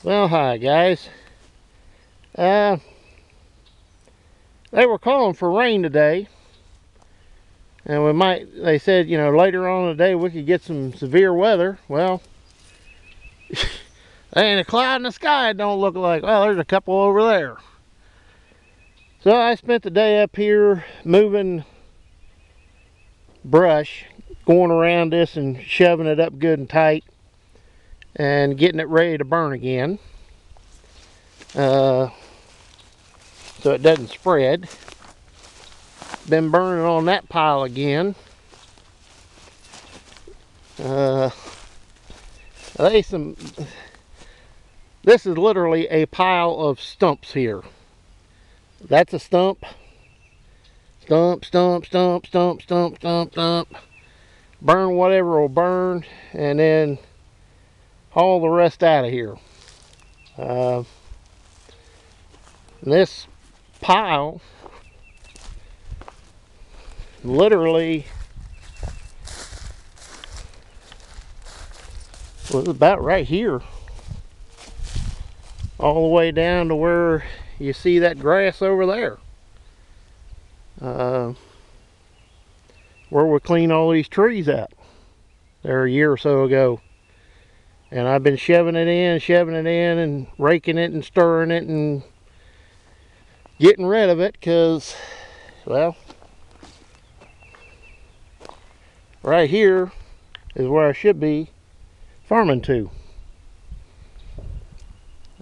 Well, hi guys. They were calling for rain today, and they said, later on in the day we could get some severe weather. Well, there ain't a cloud in the sky. It don't look like. Well, there's a couple over there. So I spent the day up here moving brush, going around this and shoving it up good and tight and getting it ready to burn again. So it doesn't spread. Been burning on that pile again. This is literally a pile of stumps here. That's a stump. Stump, stump, stump, stump, stump, stump, stump. Burn whatever will burn, and then haul the rest out of here. This pile literally was about right here, all the way down to where you see that grass over there, where we clean all these trees out there a year or so ago. And I've been shoving it in and raking it and stirring it and getting rid of it, because, well, right here is where I should be farming to.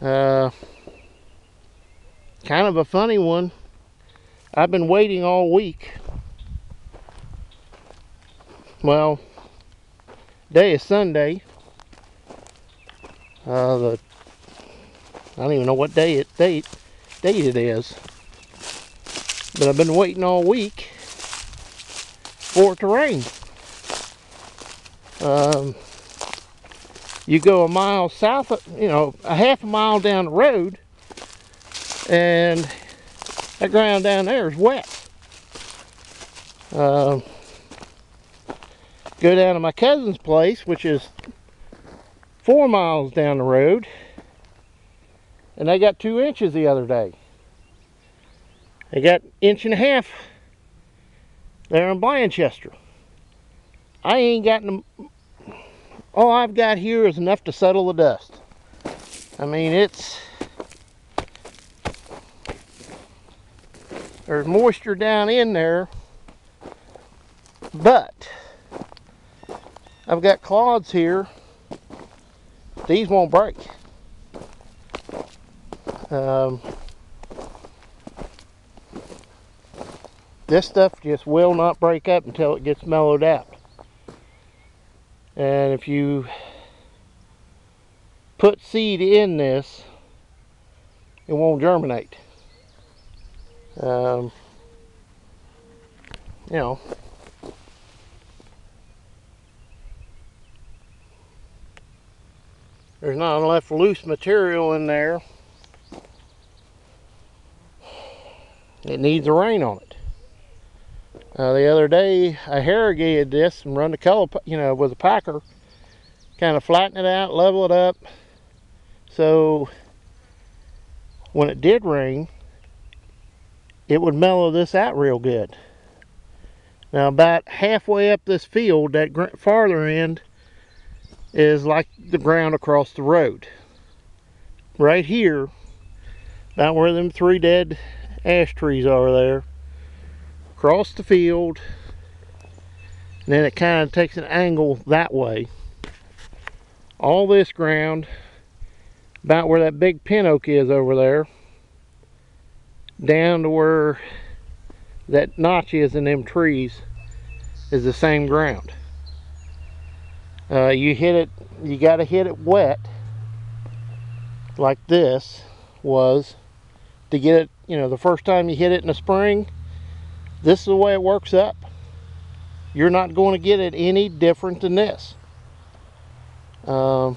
Kind of a funny one. I've been waiting all week. Well, today is Sunday. I don't even know what date it is. But I've been waiting all week for it to rain. You go a mile south, a half a mile down the road, and that ground down there is wet. Go down to my cousin's place, which is 4 miles down the road, and they got 2 inches the other day. They got 1.5 inches there in Blanchester. I ain't got all I've got here is enough to settle the dust. I mean, there's moisture down in there, but I've got clods here. These won't break. This stuff just will not break up until it gets mellowed out. And if you put seed in this, it won't germinate. There's not enough loose material in there. It needs a rain on it. The other day I irrigated this and run the color, with a packer, kind of flatten it out, level it up, so when it did rain, it would mellow this out real good. Now about halfway up this field, that farther end is like the ground across the road. Right here, about where them 3 dead ash trees are there, across the field, and then it kind of takes an angle that way. All this ground, about where that big pin oak is over there, down to where that notch is in them trees, is the same ground. You got to hit it wet, like this was, to get it, the first time you hit it in the spring. This is the way it works up. You're not going to get it any different than this. And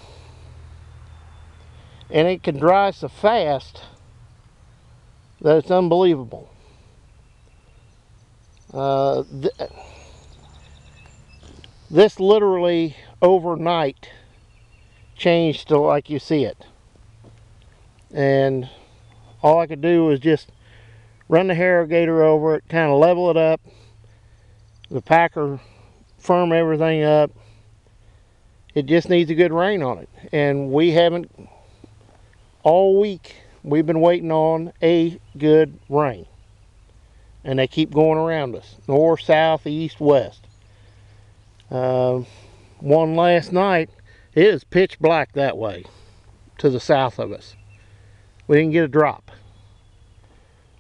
it can dry so fast that it's unbelievable. This literally overnight changed to like you see it. and all I could do was just run the irrigator over it, kind of level it up, the packer firm everything up. It just needs a good rain on it, and we haven't. All week we've been waiting on a good rain, and they keep going around us, north, south, east, west. One last night, it is pitch black that way to the south of us. We didn't get a drop.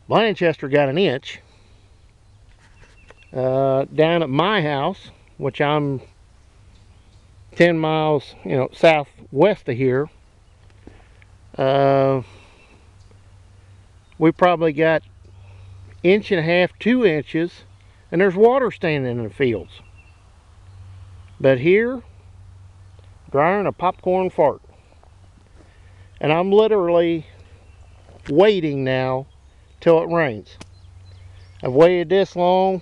Blanchester got an inch. Down at my house, which I'm 10 miles, southwest of here, we probably got 1.5 to 2 inches, and there's water standing in the fields. But here, drier than a popcorn fart. And I'm literally waiting now till it rains. I've waited this long.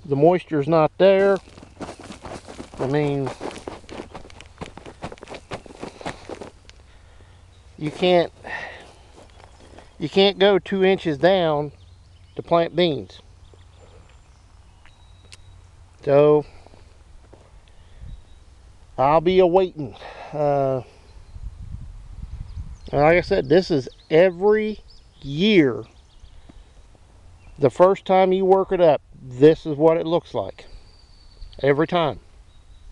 The moisture's not there. I mean, you can't go 2 inches down to plant beans. So I'll be awaiting. Like I said, this is every year. The first time you work it up, this is what it looks like. Every time.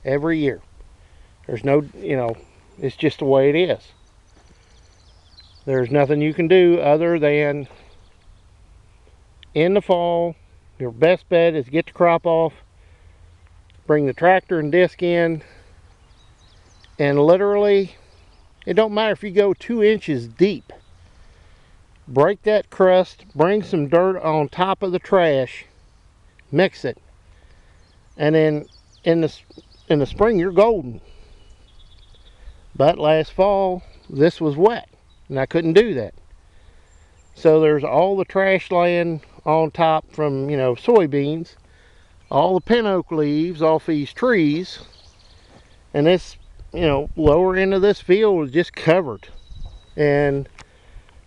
Every year. There's no, it's just the way it is. There's nothing you can do other than in the fall, your best bet is get the crop off, bring the tractor and disc in, and literally, it don't matter if you go 2 inches deep. Break that crust, bring some dirt on top of the trash, mix it, and then in the spring you're golden. But last fall this was wet, and I couldn't do that. So there's all the trash laying on top from soybeans, all the pin oak leaves off these trees, and this lower end of this field was just covered. And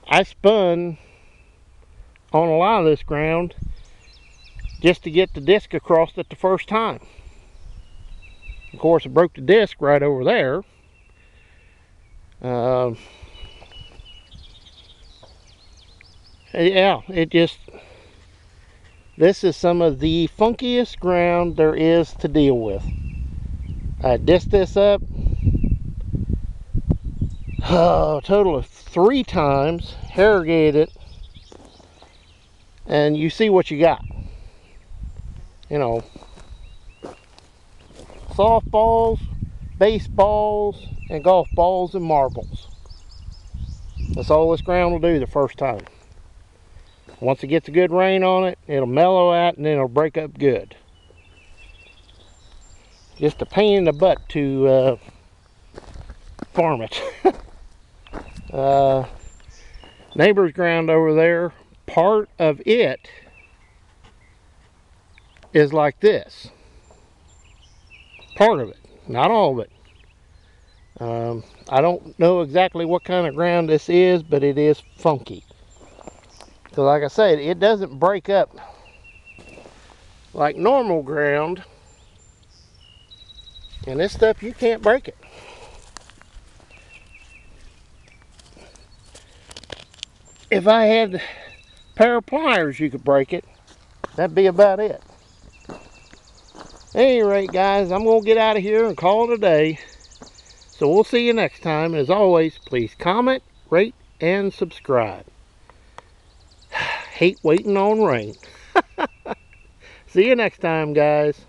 I spun on a lot of this ground just to get the disc across it the first time. Of course, I broke the disc right over there. Yeah, this is some of the funkiest ground there is to deal with. I disced this up a total of 3 times, irrigated it, and you see what you got. Softballs, baseballs, and golf balls and marbles. That's all this ground will do the first time. Once it gets a good rain on it, it'll mellow out and then it'll break up good. Just a pain in the butt to farm it. Neighbor's ground over there, part of it is like this. Part of it, not all of it. I don't know exactly what kind of ground this is, but it is funky. So like I said, it doesn't break up like normal ground. And this stuff, you can't break it. If I had a pair of pliers, you could break it. That'd be about it. At any rate, guys, I'm going to get out of here and call it a day. So we'll see you next time. As always, please comment, rate, and subscribe. Hate waiting on rain. See you next time, guys.